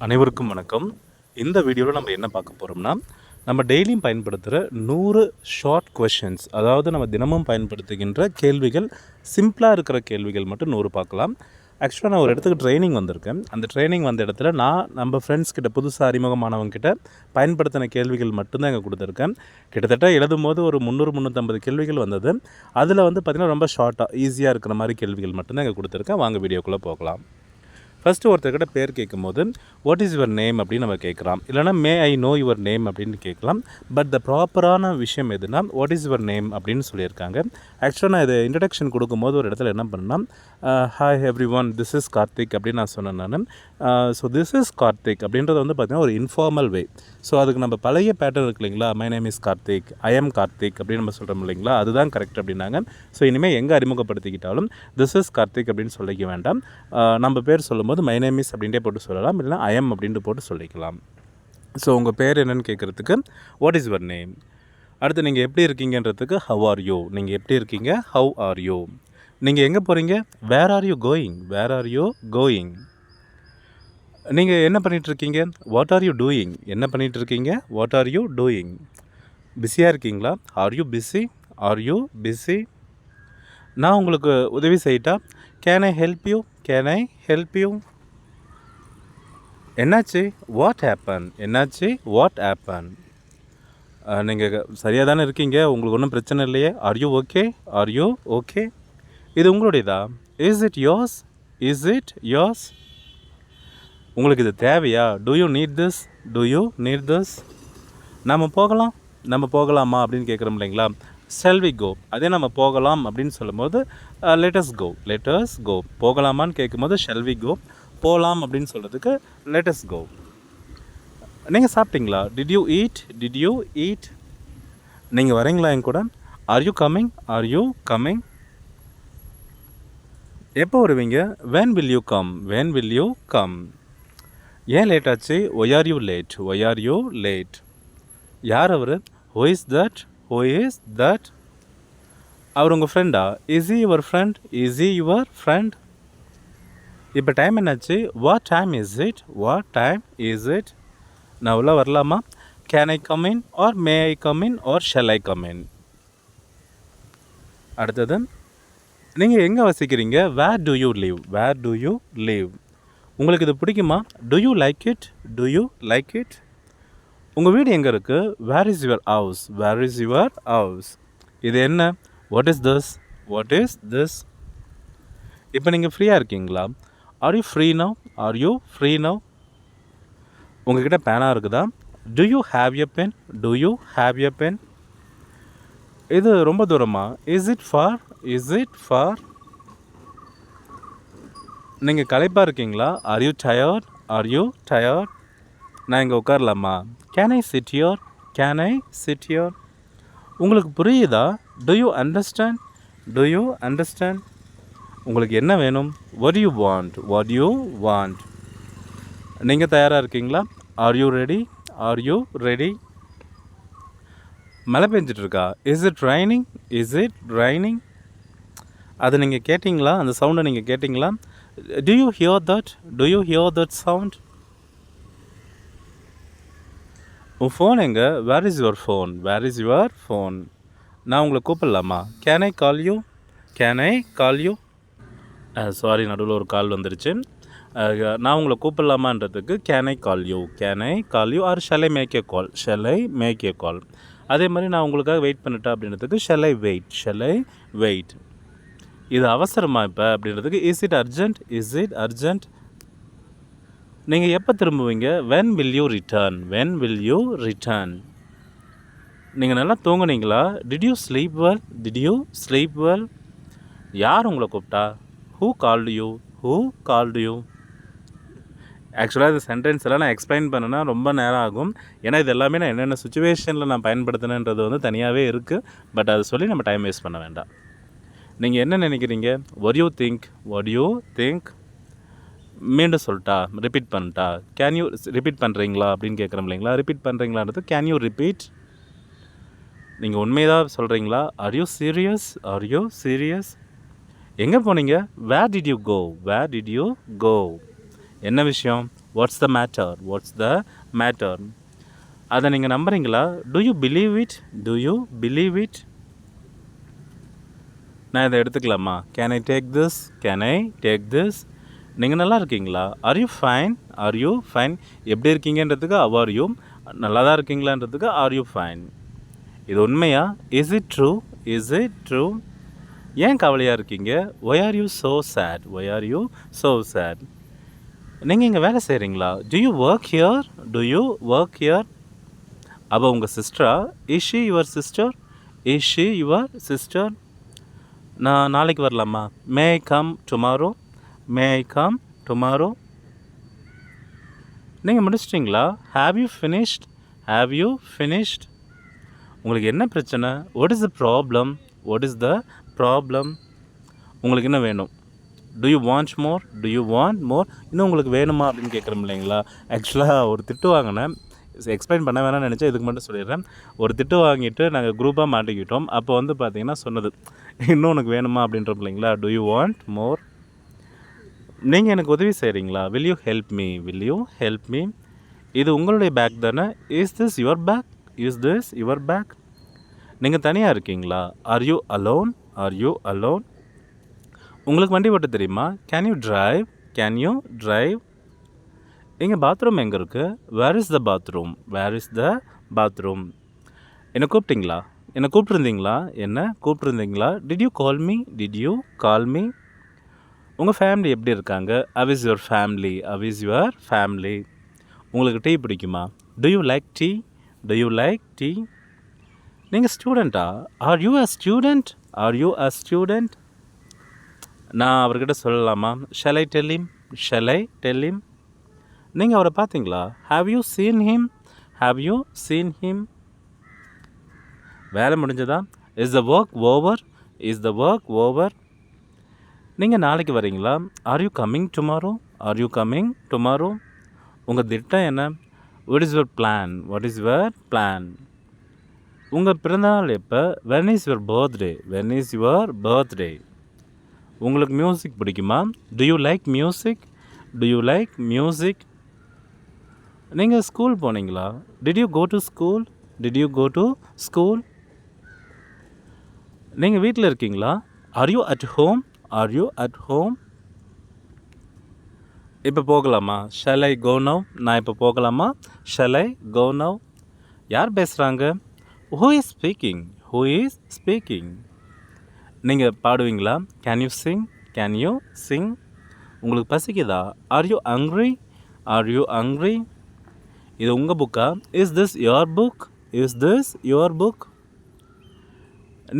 அனைவருக்கும் வணக்கம். இந்த வீடியோவில் நம்ம என்ன பார்க்க போகிறோம்னா, நம்ம டெய்லியும் பயன்படுத்துகிற 100 ஷார்ட் கொஷின்ஸ், அதாவது நம்ம தினமும் பயன்படுத்துகின்ற கேள்விகள், சிம்பிளாக இருக்கிற கேள்விகள் மட்டும் 100 பார்க்கலாம். ஆக்சுவலாக நான் ஒரு இடத்துக்கு ட்ரைனிங் வந்திருக்கேன். அந்த ட்ரைனிங் வந்த இடத்துல நம்ம ஃப்ரெண்ட்ஸ் கிட்ட, புதுசாக அறிமுகமானவங்ககிட்ட பயன்படுத்தின கேள்விகள் மட்டும்தான் இங்கே கொடுத்துருக்கேன். கிட்டத்தட்ட எழுதும் போது ஒரு 300-350 கேள்விகள் வந்தது. அதில் பார்த்திங்கன்னா ரொம்ப ஷார்ட்டாக ஈஸியாக இருக்கிற மாதிரி கேள்விகள் மட்டும்தான் இங்கே கொடுத்துருக்கேன். வாங்க வீடியோக்குள்ளே போகலாம். ஃபஸ்ட்டு ஒருத்தர்கிட்ட பேர் கேட்கும்போது வாட் இஸ் யுவர் நேம் அப்படின்னு நம்ம கேட்குறோம். இல்லைனா மே ஐ நோ யுவர் நேம் அப்படின்னு கேட்கலாம். பட் த ப்ராப்பரான விஷயம் எதுனா வாட் இஸ் யுவர் நேம் அப்படின்னு சொல்லியிருக்காங்க. ஆக்சுவலாக நான் இது இன்ட்ரடக்ஷன் கொடுக்கும்போது ஒரு இடத்துல என்ன பண்ணேன், hi every one, this is Karthik அப்படின்னு நான் சொன்னேன். நான் ஸோ திஸ் இஸ் கார்த்திக் அப்படின்றது பார்த்திங்கன்னா ஒரு இன்ஃபார்மல் வே. ஸோ அதுக்கு நம்ம பழைய பேட்டர்ன் இருக்கு இல்லைங்களா, my name is Karthik, I am Karthik அப்படின்னு நம்ம சொல்கிறோம் இல்லைங்களா, அதுதான் கரெக்ட் அப்படின்னாங்க. ஸோ இனிமேல் எங்கே அறிமுகப்படுத்திக்கிட்டாலும் திஸ் இஸ் கார்த்திக் அப்படின்னு சொல்லிக்க வேண்டாம். நம்ம பேர் சொல்லும்போது மை நேம் இஸ் அப்படின்ட்டே போட்டு சொல்லலாம், இல்லைனா ஐ எம் அப்படின்ட்டு போட்டு சொல்லிக்கலாம். ஸோ உங்கள் பேர் என்னென்னு கேட்குறதுக்கு வாட் இஸ் யுவர் நேம். அடுத்து நீங்கள் எப்படி இருக்கீங்கன்றதுக்கு ஹவ் ஆர் யூ. நீங்கள் எப்படி இருக்கீங்க, ஹவ் ஆர் யூ. நீங்கள் எங்கே போகிறீங்க, where are you going, where are you going. நீங்கள் என்ன பண்ணிகிட்ருக்கீங்க, வாட் ஆர் யூ டூயிங். என்ன பண்ணிகிட்ருக்கீங்க, வாட் ஆர் யூ டூயிங். பிஸியாக இருக்கீங்களா, are you busy, are you busy. நான் உங்களுக்கு உதவி செய்யிட்டா, can I help you, can I help you. என்னாச்சு, வாட் ஹேப்பன். என்னாச்சு, வாட் ஹேப்பன். நீங்கள் சரியாக தானே இருக்கீங்க, உங்களுக்கு ஒன்றும் பிரச்சனை இல்லையே, are you okay, are you okay. இது உங்களுடையதா, is it yours, is it yours. உங்களுக்கு இது தேவையா, do you need this, do you need this. நம்ம போகலாமா அப்படின்னு கேட்குறோம் இல்லைங்களா, ஷல் வி கோ. அதே நம்ம போகலாம் அப்படின்னு சொல்லும்போது லெட்டஸ் கோ, லெட்டஸ் கோ. போகலாமான்னு கேட்கும்போது ஷல் வி கோ. போகலாம் அப்படின்னு சொல்கிறதுக்கு லெட்டஸ் கோ. நீங்கள் சாப்பிட்டீங்களா, did you eat, did you eat. நீங்கள் வரீங்களா என் கூட, are you coming, are you coming. எப்போ வருவீங்க, when will you come, when will you come. ஏன் லேட் ஆச்சு, why are you late, why are you late. யார் அவர், who is that, who is that. அவர் உங்கள் ஃப்ரெண்டா, is he your friend, is he your friend. இப்போ time என்னாச்சு, what time is it, what time is it. நான் உள்ள வரலாமா, can I come in, or may I come in, or shall I come in. அடுத்தது, நீங்கள் எங்கே வசிக்கிறீங்க, where do you live, where do you live. உங்களுக்கு இது பிடிக்குமா, do you like it, do you like it. உங்கள் வீடு எங்கே இருக்குது, where is your house, where is your house. இது என்ன, what is this, what is this. இப்போ நீங்கள் ஃப்ரீயாக இருக்கீங்களா, are you free now, are you free now. உங்கள்கிட்ட பேனா இருக்குதா, do you have a pen, do you have a pen. இது ரொம்ப தூரமா, is it far, is it far. நீங்கள் களைப்பாக இருக்கீங்களா, are you tired, are you tired. நான் இங்கே உட்காரலாமா, can I sit your, can I sit your. உங்களுக்கு புரியுதா, do you understand, do you understand. உங்களுக்கு என்ன வேணும், what you want, what you want. நீங்கள் தயாராக இருக்கீங்களா, are you ready, are you ready. மழை பெஞ்சிட்ருக்கா, is it raining, is it raining. அது நீங்கள் கேட்டிங்களா, அந்த சவுண்டை நீங்கள் கேட்டிங்களா, do you hear that, do you hear that sound. உன் ஃபோன் எங்கே, where is your phone, where is your phone. நான் உங்களை கூப்பிடலாமா, can I call you, can I call you. Sorry, நடுவில் ஒரு கால் வந்துருச்சு. நான் உங்களை கூப்பிடலாமான்றதுக்கு can I call you, can I call you, or shall I make a call, shall I make a call. அதே மாதிரி நான் உங்களுக்காக வெயிட் பண்ணிட்டேன் அப்படின்றதுக்கு shall I wait, shall I wait. இது அவசரமா இப்போ அப்படின்றதுக்கு is it urgent, is it urgent. நீங்கள் எப்போ திரும்புவீங்க, when will you return, when will you return. நீங்கள் நல்லா தூங்குனீங்களா, did you sleep well, did you sleep well. யார் உங்களை கூப்பிட்டா, who called you, who called you. ஆக்சுவலாக இந்த சென்டென்ஸ் எல்லாம் நான் எக்ஸ்பிளைன் பண்ணேன்னா ரொம்ப நேரம் ஆகும். ஏன்னா இது எல்லாமே நான் என்னென்ன சுச்சுவேஷனில் நான் பயன்படுத்தினேன்றது தனியாகவே இருக்குது. பட் அதை சொல்லி நம்ம டைம் வேஸ்ட் பண்ண வேண்டாம். நீங்கள் என்ன நினைக்கிறீங்க, what do you think, what do you think. மீண்டும் சொல்லிட்டா, ரிப்பீட் பண்ணிட்டா, கேன் யூ ரிப்பீட் பண்ணுறீங்களா அப்படின்னு கேட்குறோம் இல்லைங்களா, ரிப்பீட் பண்ணுறீங்களான்றது கேன் யூ ரிப்பீட். நீங்கள் உண்மையாக சொல்கிறீங்களா, are you serious, are you serious. எங்கே போனீங்க, where did you go, where did you go. என்ன விஷயம், what's the matter, what's the matter. அதை நீங்கள் நம்புறீங்களா? Do you believe it, do you believe it? நான் இதை எடுத்துக்கலாமா? Can I take this, can I take this? நீங்கள் நல்லா இருக்கீங்களா? Are you fine, are you fine? எப்படி இருக்கீங்கன்றதுக்கு how are you, நல்லா தான் இருக்கீங்களான்றதுக்கு ஆர் யூ ஃபைன். இது உண்மையா? Is it true, is it true? ஏன் கவலையாக இருக்கீங்க? Why are you so sad, why are you so sad? நீங்கள் இங்கே வேலை செய்கிறீங்களா? Do you work here, do you work here? அப்போ உங்கள் சிஸ்டரா? Is she your sister, is she your sister? நான் நாளைக்கு வரலாமா? May I come tomorrow, may I come tomorrow? நீங்கள் முடிச்சிட்டிங்களா? Have you finished, have you finished? உங்களுக்கு என்ன பிரச்சனை? What is the problem, what is the problem? உங்களுக்கு என்ன வேணும்? To you want more, to you want மோர்? இன்னும் உங்களுக்கு வேணுமா அப்படின்னு கேட்குறோம் இல்லைங்களா? ஆக்சுவலாக ஒரு திட்டு வாங்கினேன், எக்ஸ்பிளைன் பண்ண வேணாம்னு நினச்சேன், இதுக்கு மட்டும் சொல்லிடுறேன். ஒரு திட்டு வாங்கிட்டு நாங்கள் குரூப்பாக மாட்டிக்கிட்டோம். அப்போ வந்து பார்த்திங்கன்னா சொன்னது, இன்னும் உனக்கு வேணுமா அப்படின்ற இல்லைங்களா? Do you want more? நீங்கள் எனக்கு உதவி செய்கிறீங்களா? Will you help me, will you help me? இது உங்களுடைய பேக் தானே? Is this your bag, is this your bag? நீங்கள் தனியாக இருக்கீங்களா? Are you alone, are you alone? உங்களுக்கு வண்டி ஓட்ட தெரியுமா? Can you drive, can you drive? இங்கே பாத்ரூம் எங்கே இருக்குது? Where is the bathroom, where is the bathroom? என்னை கூப்பிட்டிங்களா? என்னை கூப்பிட்ருந்தீங்களா? என்ன கூப்பிட்ருந்தீங்களா? Did you call me, did you call me? உங்கள் ஃபேமிலி எப்படி இருக்காங்க? How is your family, how is your family? உங்களுக்கு டீ பிடிக்குமா? Do you like tea, do you like tea? நீங்கள் ஸ்டூடெண்ட்டா? Are you a student, are you a student? நான் அவர்கிட்ட சொல்லலாமா? Shall I tell him, shall I tell him? நீங்கள் அவரை பார்த்தீங்களா? Have you seen him, have you seen him? வேலை முடிஞ்சதா? Is the work over, is the work over? நீங்கள் நாளைக்கு வரீங்களா? Are you coming tomorrow, are you coming tomorrow? உங்கள் திட்டம் என்ன? What is your plan, what is your plan? உங்கள் பிறந்தநாள் எப்போ? When is your birthday, when is your birthday? உங்களுக்கு மியூசிக் பிடிக்குமா? Do you like music, do you like music? நீங்கள் school போனீங்களா? Did you go to school, did you go to school? நீங்கள் வீட்டில் இருக்கீங்களா? Are you at home, are you at home? இப்போ போகலாமா? Shall I go now? நான் இப்போ போகலாமா? Shall I go now? யார் பேசுகிறாங்க? Who is speaking, who is speaking? நீங்கள் பாடுவீங்களா? Can you sing, can you sing? உங்களுக்கு பசிக்குதா? Are you hungry, are you hungry? இது உங்கள் புக்கா? Is this your book, is this your book?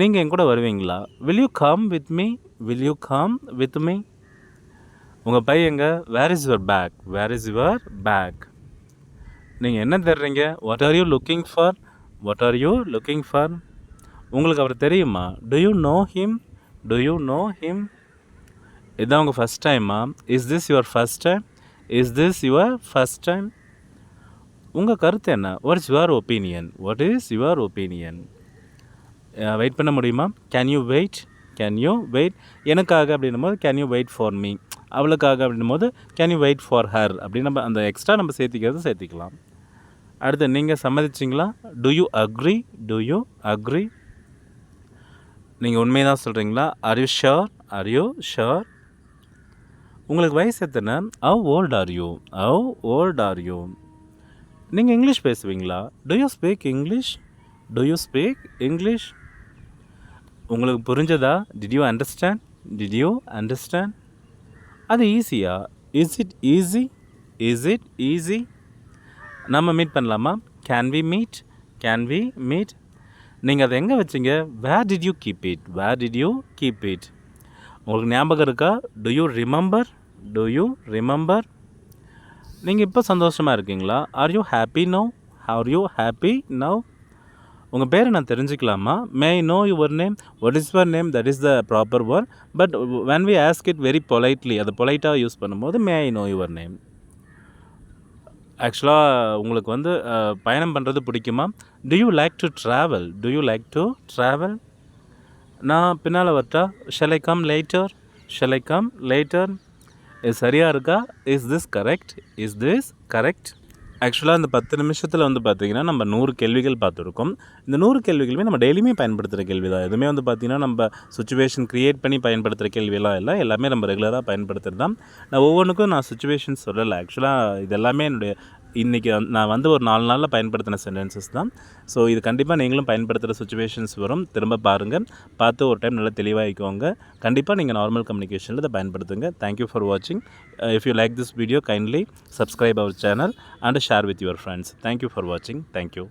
நீங்கள் என் கூட வருவீங்களா? Will you come with me, will you come with me? உங்கள் பை எங்க? Where is your bag, where is your bag? நீங்கள் என்ன தேடுறீங்க? What are you looking for, what are you looking for? உங்களுக்கு அவர் தெரியுமா? Do you know him, do you know him? இதுதான் உங்கள் ஃபஸ்ட் டைமா? Is this your first time, is this your first time? உங்கள் கருத்து என்ன? What is your opinion, what is your opinion? Wait பண்ண முடியுமா? Can you wait, can you wait? எனக்காக அப்படின்னும் போது can you wait for me, அவளுக்காக அப்படின்னும் போது can you wait for her அப்படின்னு நம்ம அந்த எக்ஸ்ட்ரா நம்ம சேர்த்திக்கிறது சேர்த்திக்கலாம். அடுத்து நீங்கள் சம்மதிச்சிங்களா? Do you agree, do you agree? நீங்கள் உண்மையை தான் சொல்கிறீங்களா? Are you sure, are you sure? உங்களுக்கு வயசு எத்தனை? How old are you, how old are you? நீங்கள் இங்கிலீஷ் பேசுவீங்களா? Do you speak English, do you speak English? உங்களுக்கு புரிஞ்சதா? Did you understand, did you understand? அது ஈஸியா? Is it easy, is it easy? நம்ம மீட் பண்ணலாமா? Can we meet, can we meet? நீங்கள் அதை எங்கே வச்சிங்க? Where did you keep it, where did you keep it? உங்களுக்கு ஞாபகம் இருக்கா? Do you remember, do you remember? நீங்கள் இப்போ சந்தோஷமாக இருக்கீங்களா? Are you happy now, are you happy now? உங்கள் பேரை நான் தெரிஞ்சுக்கலாமா? May I know your name, what is your name? That is the proper word. But when we ask it very politely, அதை பொலைட்டாக use பண்ணும்போது மே ஐ நோ யுவர் நேம். ஆக்சுவலாக உங்களுக்கு வந்து பயணம் பண்ணுறது பிடிக்குமா? Do you like to travel, to you like to travel? நான் பின்னால் வரட்டா? Shall I come later, shall I come later? இது சரியாக இருக்கா? Is this correct? Is this correct? ஆக்சுவலாக இந்த 10 நிமிஷத்தில் வந்து பார்த்திங்கன்னா நம்ம 100 கேள்விகள் பார்த்துருக்கோம். இந்த 100 கேள்விகளுமே நம்ம டெய்லியுமே பயன்படுத்துகிற கேள்வி தான். எதுவுமே வந்து பார்த்திங்கன்னா நம்ம சுச்சுவேஷன் க்ரியேட் பண்ணி பயன்படுத்துகிற கேள்வியெல்லாம் இல்லை, எல்லாமே நம்ம ரெகுலராக பயன்படுத்துகிறது தான். நான் ஒவ்வொன்றுக்கும் நான் சுச்சுவேஷன் சொல்லலை. ஆக்சுவலாக இது எல்லாமே என்னுடைய இன்றைக்கி நான் வந்து ஒரு 4 நாளில் பயன்படுத்தின சென்டென்சஸ் தான். ஸோ இது கண்டிப்பாக நீங்களும் பயன்படுத்துகிற சுச்சுவேஷன்ஸ் வரும். திரும்ப பாருங்கள், பார்த்து ஒரு டைம் நல்லா தெளிவாகிக்கோங்க. கண்டிப்பாக நீங்கள் நார்மல் கம்யூனிகேஷனில் இதை பயன்படுத்துங்க. தேங்க்யூ ஃபார் வாட்சிங். If you like this video, kindly subscribe our channel and share with your friends. Thank you for watching. Thank you.